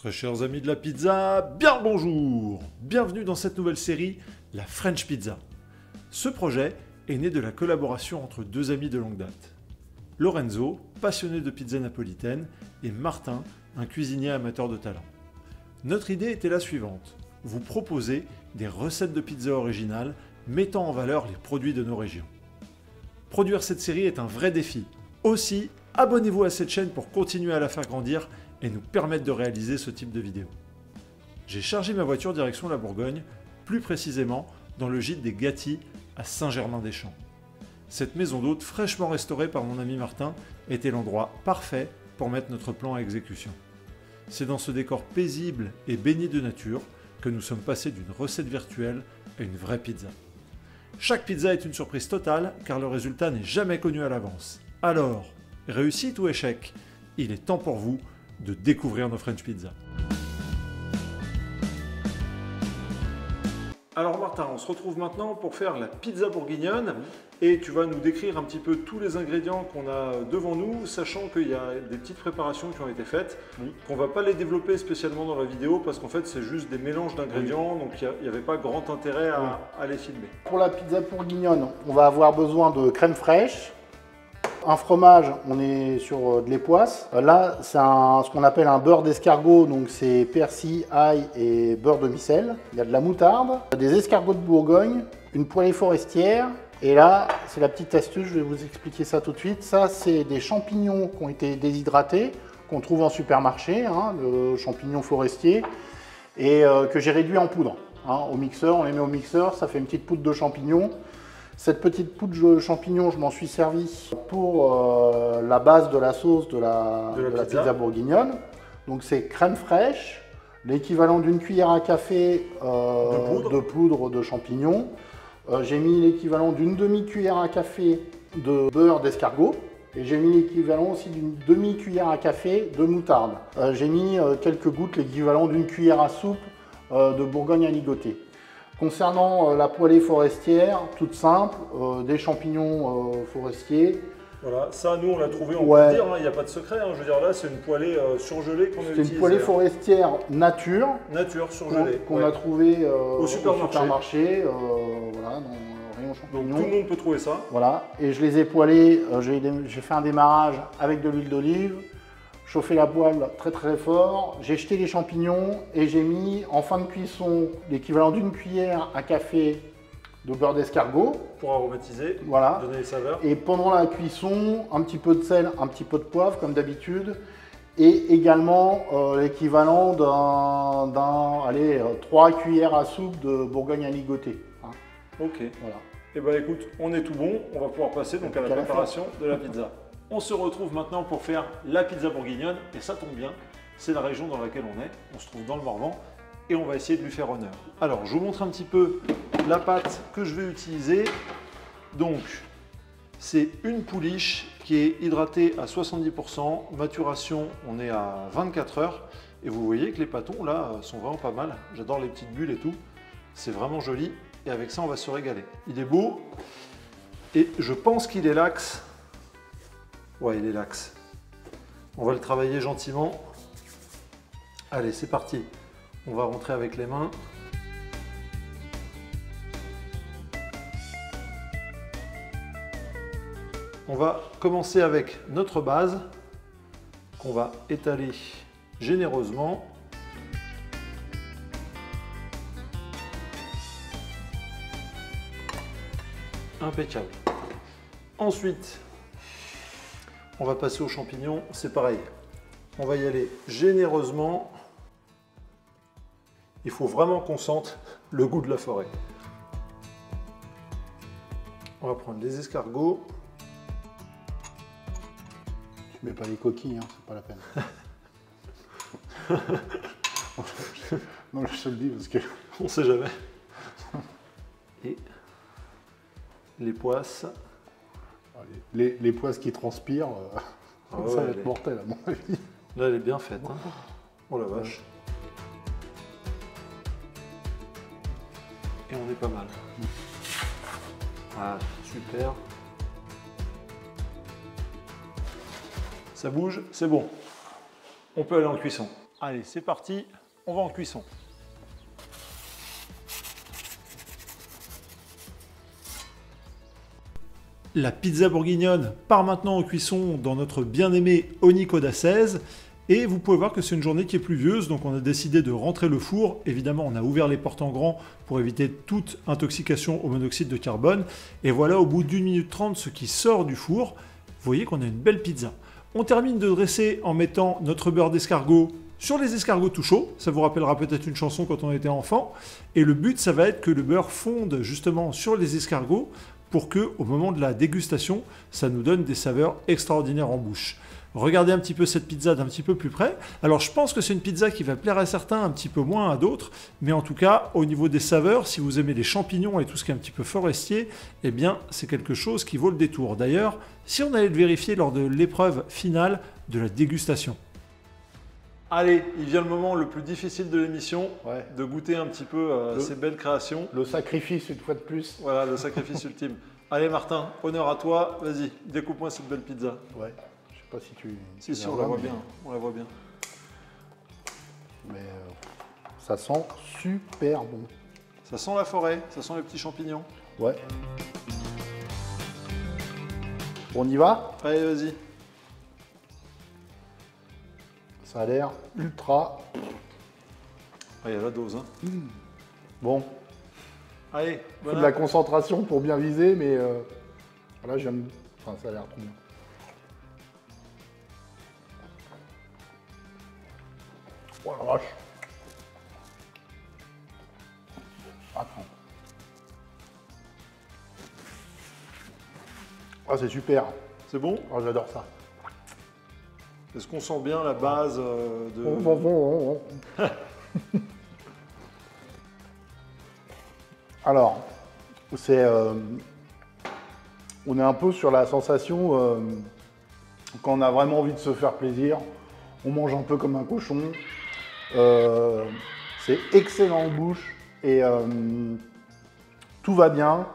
Très chers amis de la pizza, bien le bonjour! Bienvenue dans cette nouvelle série, la French Pizza. Ce projet est né de la collaboration entre deux amis de longue date. Lorenzo, passionné de pizza napolitaine, et Martin, un cuisinier amateur de talent. Notre idée était la suivante, vous proposer des recettes de pizza originales mettant en valeur les produits de nos régions. Produire cette série est un vrai défi. Aussi, abonnez-vous à cette chaîne pour continuer à la faire grandir et nous permettre de réaliser ce type de vidéo. J'ai chargé ma voiture direction la Bourgogne, plus précisément dans le gîte des Gatti à Saint-Germain-des-Champs. Cette maison d'hôte fraîchement restaurée par mon ami Martin était l'endroit parfait pour mettre notre plan à exécution. C'est dans ce décor paisible et béni de nature que nous sommes passés d'une recette virtuelle à une vraie pizza. Chaque pizza est une surprise totale car le résultat n'est jamais connu à l'avance. Alors, réussite ou échec? Il est temps pour vous de découvrir nos French Pizza. Alors Martin, on se retrouve maintenant pour faire la pizza bourguignonne et tu vas nous décrire un petit peu tous les ingrédients qu'on a devant nous, sachant qu'il y a des petites préparations qui ont été faites, qu'on ne va pas les développer spécialement dans la vidéo parce qu'en fait c'est juste des mélanges d'ingrédients, donc il n'y avait pas grand intérêt à les filmer. Pour la pizza bourguignonne, on va avoir besoin de crème fraîche. Un fromage, on est sur de l'époisse. Là, c'est ce qu'on appelle un beurre d'escargot, donc c'est persil, ail et beurre de micelle. Il y a de la moutarde, des escargots de Bourgogne, une poêlée forestière. Et là, c'est la petite astuce, je vais vous expliquer ça tout de suite. Ça, c'est des champignons qui ont été déshydratés, qu'on trouve en supermarché, le champignon forestier, et que j'ai réduit en poudre. Au mixeur, on les met au mixeur, ça fait une petite poudre de champignons. Cette petite poudre de champignons, je m'en suis servi pour la base de la sauce de la pizza bourguignonne. Donc c'est crème fraîche, l'équivalent d'une cuillère à café de poudre de champignons. J'ai mis l'équivalent d'une demi-cuillère à café de beurre d'escargot. Et j'ai mis l'équivalent aussi d'une demi-cuillère à café de moutarde. J'ai mis quelques gouttes, l'équivalent d'une cuillère à soupe de Bourgogne à ligoter. Concernant la poêlée forestière, toute simple, des champignons forestiers. Voilà, ça nous on l'a trouvé, on peut le dire, il n'y a pas de secret, je veux dire là c'est une poêlée surgelée qu'on a utilisée. C'est une poêlée forestière nature. Nature, surgelée. Qu'on a trouvée au supermarché. Voilà, dans le rayon champignons. Donc tout le monde peut trouver ça. Voilà, et je les ai poêlés, j'ai fait un démarrage avec de l'huile d'olive. Chauffé la poêle très très fort, j'ai jeté les champignons et j'ai mis en fin de cuisson l'équivalent d'une cuillère à café de beurre d'escargot. Pour aromatiser, voilà. Donner les saveurs. Et pendant la cuisson, un petit peu de sel, un petit peu de poivre comme d'habitude. Et également l'équivalent allez, 3 cuillères à soupe de Bourgogne à ligoter. Ok. Voilà. Et ben écoute, on est tout bon, on va pouvoir passer donc à la préparation de la pizza. On se retrouve maintenant pour faire la pizza bourguignonne et ça tombe bien, c'est la région dans laquelle on est, on se trouve dans le Morvan et on va essayer de lui faire honneur. Alors je vous montre un petit peu la pâte que je vais utiliser. Donc c'est une pouliche qui est hydratée à 70%, maturation on est à 24 heures et vous voyez que les pâtons là sont vraiment pas mal, j'adore les petites bulles et tout, c'est vraiment joli et avec ça on va se régaler. Il est beau et je pense qu'il est lax. Ouais, il est lax. On va le travailler gentiment. Allez, c'est parti. On va rentrer avec les mains. On va commencer avec notre base qu'on va étaler généreusement. Impeccable. Ensuite, on va passer aux champignons, c'est pareil. On va y aller généreusement. Il faut vraiment qu'on sente le goût de la forêt. On va prendre les escargots. Tu mets pas les coquilles, c'est pas la peine. Non, je te le dis parce que... On sait jamais. Et les poisses. Les poisses qui transpirent, ça va être mortel à mon avis. Là, elle est bien faite. Oh la vache. Et on est pas mal. Ah, super. Ça bouge, c'est bon. On peut aller en cuisson. Allez, c'est parti, on va en cuisson. La pizza bourguignonne part maintenant en cuisson dans notre bien-aimé Onicoda 16. Et vous pouvez voir que c'est une journée qui est pluvieuse, donc on a décidé de rentrer le four. Évidemment, on a ouvert les portes en grand pour éviter toute intoxication au monoxyde de carbone. Et voilà, au bout d'1 minute 30, ce qui sort du four. Vous voyez qu'on a une belle pizza. On termine de dresser en mettant notre beurre d'escargot sur les escargots tout chauds. Ça vous rappellera peut-être une chanson quand on était enfant. Et le but, ça va être que le beurre fonde justement sur les escargots pour que, au moment de la dégustation, ça nous donne des saveurs extraordinaires en bouche. Regardez un petit peu cette pizza d'un petit peu plus près. Alors je pense que c'est une pizza qui va plaire à certains, un petit peu moins à d'autres, mais en tout cas, au niveau des saveurs, si vous aimez les champignons et tout ce qui est un petit peu forestier, eh bien c'est quelque chose qui vaut le détour. D'ailleurs, si on allait le vérifier lors de l'épreuve finale de la dégustation. Allez, il vient le moment le plus difficile de l'émission, de goûter un petit peu ces belles créations. Le sacrifice une fois de plus. Voilà, le sacrifice ultime. Allez Martin, honneur à toi, vas-y, découpe-moi cette belle pizza. Ouais, je sais pas si tu... Si, on la voit bien, on la voit bien. Mais ça sent super bon. Ça sent la forêt, ça sent les petits champignons. Ouais. On y va? Allez, vas-y. Ça a l'air ultra... Ah, il y a la dose, hein. Bon. Allez, Il faut de la concentration pour bien viser, mais là, j'aime... Enfin, ça a l'air trop bien. Oh la vache. Attends. Ah, c'est super. C'est bon? Oh, j'adore ça. Est-ce qu'on sent bien la base de... Alors, c'est... on est un peu sur la sensation quand on a vraiment envie de se faire plaisir, on mange un peu comme un cochon. C'est excellent en bouche et tout va bien.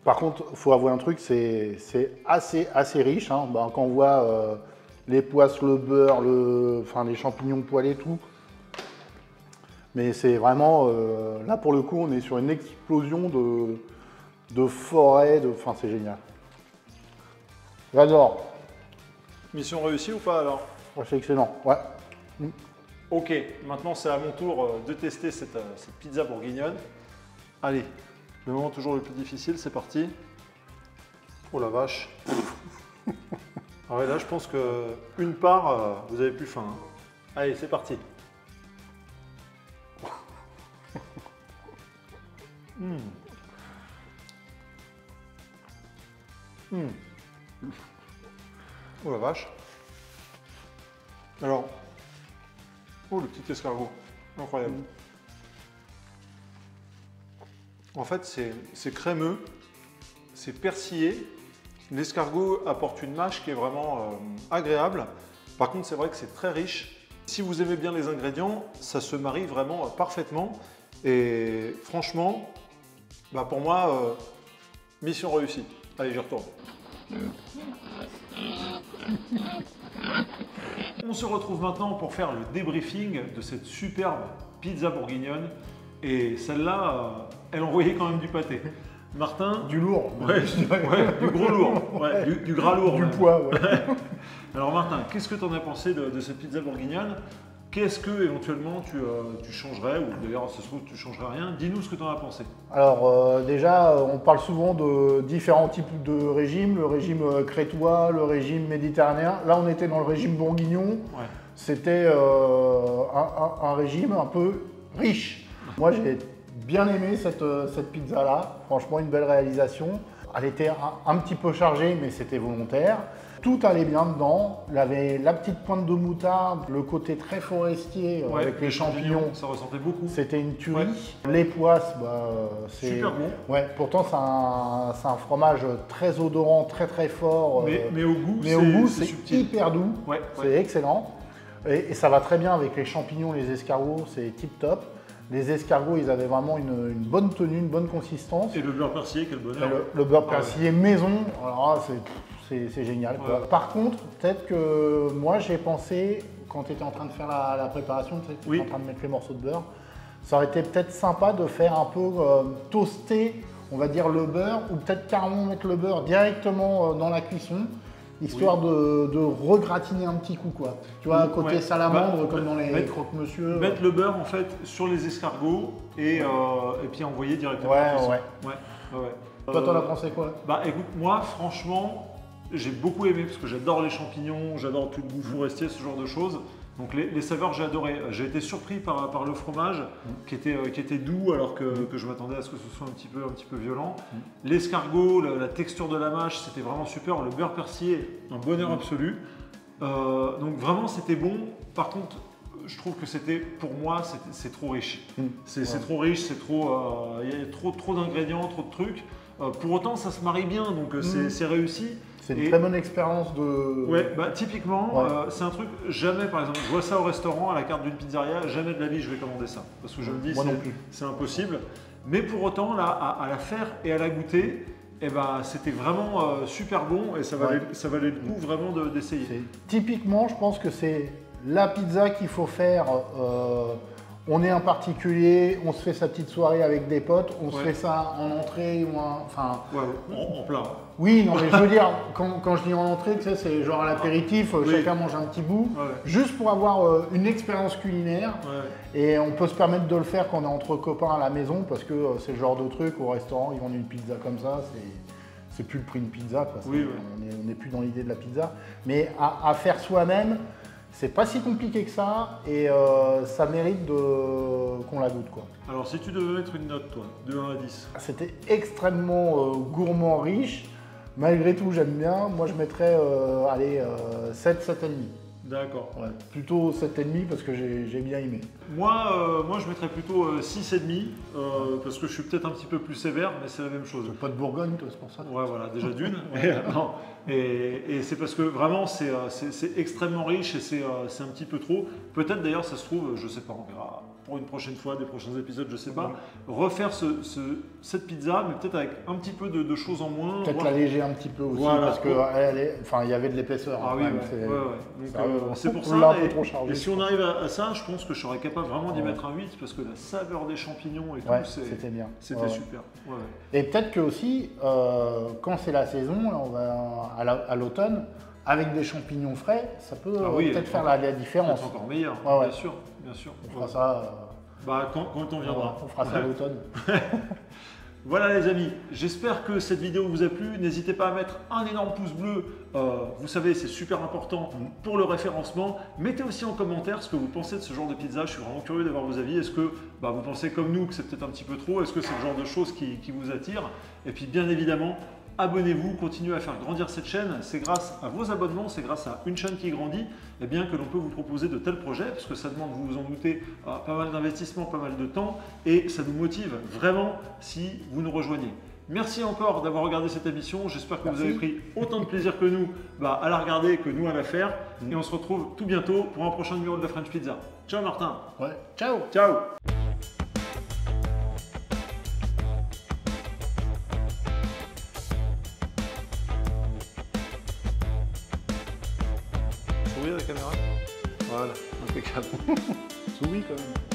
Par contre, il faut avouer un truc, c'est assez riche. Hein. Ben, quand on voit les poisses, le beurre, les champignons poêlés, tout. Mais c'est vraiment, là pour le coup, on est sur une explosion de forêt, enfin c'est génial. J'adore. Mission réussie ou pas alors? Ouais, c'est excellent, ouais. Ok, maintenant c'est à mon tour de tester cette pizza bourguignonne. Allez, le moment toujours le plus difficile, c'est parti. Oh la vache. Ah ouais, là je pense que une part, vous avez plus faim. Hein. Allez, c'est parti. Oh la vache. Alors, oh le petit escargot, incroyable. En fait, c'est crémeux, c'est persillé. L'escargot apporte une mâche qui est vraiment agréable. Par contre, c'est vrai que c'est très riche. Si vous aimez bien les ingrédients, ça se marie vraiment parfaitement. Et franchement, bah pour moi, mission réussie. Allez, j'y retourne. On se retrouve maintenant pour faire le débriefing de cette superbe pizza bourguignonne. Et celle-là, elle envoyait quand même du pâté. Martin? Du lourd. Ouais, du gros lourd. Ouais, du gras lourd. Du poids, ouais. Alors Martin, qu'est-ce que tu en as pensé de cette pizza bourguignonne? Qu'est-ce que éventuellement tu changerais, ou d'ailleurs ça se trouve tu ne changerais rien? Dis-nous ce que tu en as pensé. Alors déjà, on parle souvent de différents types de régimes, le régime crétois, le régime méditerranéen. Là on était dans le régime bourguignon, ouais. C'était un régime un peu riche. Moi j'ai bien aimé cette pizza-là, franchement une belle réalisation. Elle était un petit peu chargée mais c'était volontaire. Tout allait bien dedans, il avait la petite pointe de moutarde, le côté très forestier ouais, avec les champignons. Ça ressentait beaucoup. C'était une tuerie. Ouais. Les poisses, bah, c'est... Super bon. Ouais, pourtant c'est un fromage très odorant, très fort. Mais au goût, c'est hyper doux. Ouais, c'est excellent. Et ça va très bien avec les champignons, les escargots, c'est tip top. Les escargots, ils avaient vraiment une bonne tenue, une bonne consistance. Et le beurre persillé, quel bonheur. Le beurre persillé maison, alors là, c'est génial. Ouais. Par contre, peut-être que moi j'ai pensé quand tu étais en train de faire la préparation, tu étais Oui. en train de mettre les morceaux de beurre, ça aurait été peut-être sympa de faire un peu toaster, on va dire, le beurre, ou peut-être carrément mettre le beurre directement dans la cuisson, histoire de regratiner un petit coup, quoi. Tu vois, côté Ouais. salamandre, Bah, comme dans les mettre- croque-monsieur. Mettre le beurre en fait sur les escargots et puis envoyer directement. Ouais, à la cuisson. ouais. Ouais. Toi, t'en as pensé quoi? Bah écoute, moi franchement, j'ai beaucoup aimé parce que j'adore les champignons, j'adore tout le goût forestier, ce genre de choses. Donc les saveurs, j'ai adoré. J'ai été surpris par le fromage qui était doux alors que je m'attendais à ce que ce soit un petit peu violent. L'escargot, la texture de la mâche, c'était vraiment super. Le beurre persillé, un bonheur absolu. Donc vraiment, c'était bon. Par contre, je trouve que pour moi, c'est trop riche. C'est trop riche, il y a trop d'ingrédients, trop de trucs. Pour autant, ça se marie bien, donc c'est réussi. C'est une très bonne expérience de... Ouais, bah typiquement, Ouais. C'est un truc, jamais par exemple, je vois ça au restaurant, à la carte d'une pizzeria, jamais de la vie je vais commander ça. Parce que je me dis, Moi non plus. c'est impossible. Mais pour autant, là, à la faire et à la goûter, eh ben, c'était vraiment super bon et ça valait le coup vraiment d'essayer. Typiquement, je pense que c'est la pizza qu'il faut faire. On est un particulier, on se fait sa petite soirée avec des potes, on se fait ça en entrée ou enfin. Ouais, en plat. Oui, non, mais je veux dire, quand je dis en entrée, tu sais, c'est genre à l'apéritif, chacun mange un petit bout, Ouais. juste pour avoir une expérience culinaire. Ouais. Et on peut se permettre de le faire quand on est entre copains à la maison, parce que c'est le genre de truc, au restaurant, ils vendent une pizza comme ça, c'est plus le prix d'une pizza, quoi. Oui, On n'est plus dans l'idée de la pizza. Mais à faire soi-même, c'est pas si compliqué que ça, et ça mérite qu'on la goûte, quoi. Alors si tu devais mettre une note, toi, de 1 à 10. C'était extrêmement gourmand, riche. Malgré tout, j'aime bien. Moi, je mettrais 7, 7,5. D'accord. Ouais, plutôt 7,5 parce que j'ai bien aimé. Moi, je mettrais plutôt 6,5 parce que je suis peut-être un petit peu plus sévère, mais c'est la même chose. Pas de Bourgogne, toi, c'est pour ça. Ouais, voilà, déjà d'une. Et c'est parce que vraiment, c'est extrêmement riche et c'est un petit peu trop. Peut-être d'ailleurs, ça se trouve, je sais pas, on verra pour une prochaine fois, des prochains épisodes, je sais pas, refaire cette pizza, mais peut-être avec un petit peu de choses en moins. Peut-être l'alléger un petit peu aussi, Voilà. parce que il y avait de l'épaisseur. Ah hein, oui, quand même, ouais. Donc c'est pour on l'a ça. un peu trop chargé. Et si on arrive à ça, je pense que je serais capable vraiment d'y mettre un 8 parce que la saveur des champignons et tout, c'était bien. C'était super. Ouais. Et peut-être que aussi, quand c'est la saison, là, on va à l'automne, avec des champignons frais, ça peut peut-être faire la différence. C'est encore meilleur, Ouais. bien sûr. On fera ça. Bah, quand on viendra. On fera ça à l'automne. Voilà les amis, j'espère que cette vidéo vous a plu. N'hésitez pas à mettre un énorme pouce bleu. Vous savez, c'est super important pour le référencement. Mettez aussi en commentaire ce que vous pensez de ce genre de pizza. Je suis vraiment curieux d'avoir vos avis. Est-ce que vous pensez comme nous que c'est peut-être un petit peu trop? Est-ce que c'est le genre de choses qui vous attire? Et puis bien évidemment, abonnez-vous, continuez à faire grandir cette chaîne. C'est grâce à vos abonnements, c'est grâce à une chaîne qui grandit que l'on peut vous proposer de tels projets, parce que ça demande, vous vous en doutez, pas mal d'investissement, pas mal de temps, et ça nous motive vraiment si vous nous rejoignez. Merci encore d'avoir regardé cette émission. J'espère que vous avez pris autant de plaisir que nous à la regarder que nous à la faire. Et on se retrouve tout bientôt pour un prochain numéro de la French Pizza. Ciao Martin. Ouais. Ciao. Ciao. Souris à la caméra. Voilà, impeccable. Souris quand même.